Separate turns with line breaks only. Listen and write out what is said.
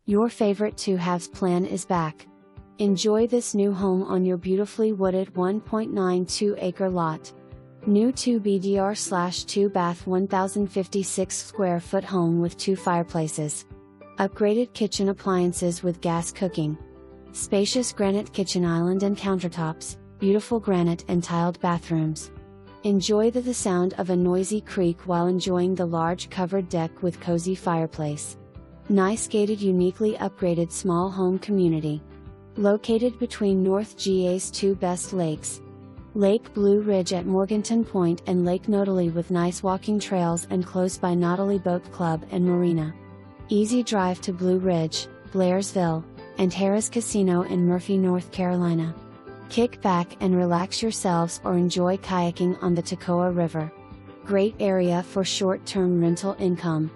Your favorite two-halves plan is back. Enjoy this new home on your beautifully wooded 1.92-acre lot. New 2BDR/2-bath 1,056 square foot home with 2 fireplaces. Upgraded kitchen appliances with gas cooking. Spacious granite kitchen island and countertops, beautiful granite and tiled bathrooms. Enjoy the sound of a noisy creek while enjoying the large covered deck with cozy fireplace. Nice gated uniquely upgraded small home community. Located between North GA's 2 best lakes. Lake Blue Ridge at Morganton Point and Lake Nottely with nice walking trails and close by Nottely Boat Club and Marina. Easy drive to Blue Ridge, Blairsville, and Harrahs Casino in Murphy, North Carolina. Kick back and relax yourselves or enjoy kayaking on the Toccoa River. Great area for short-term rental income.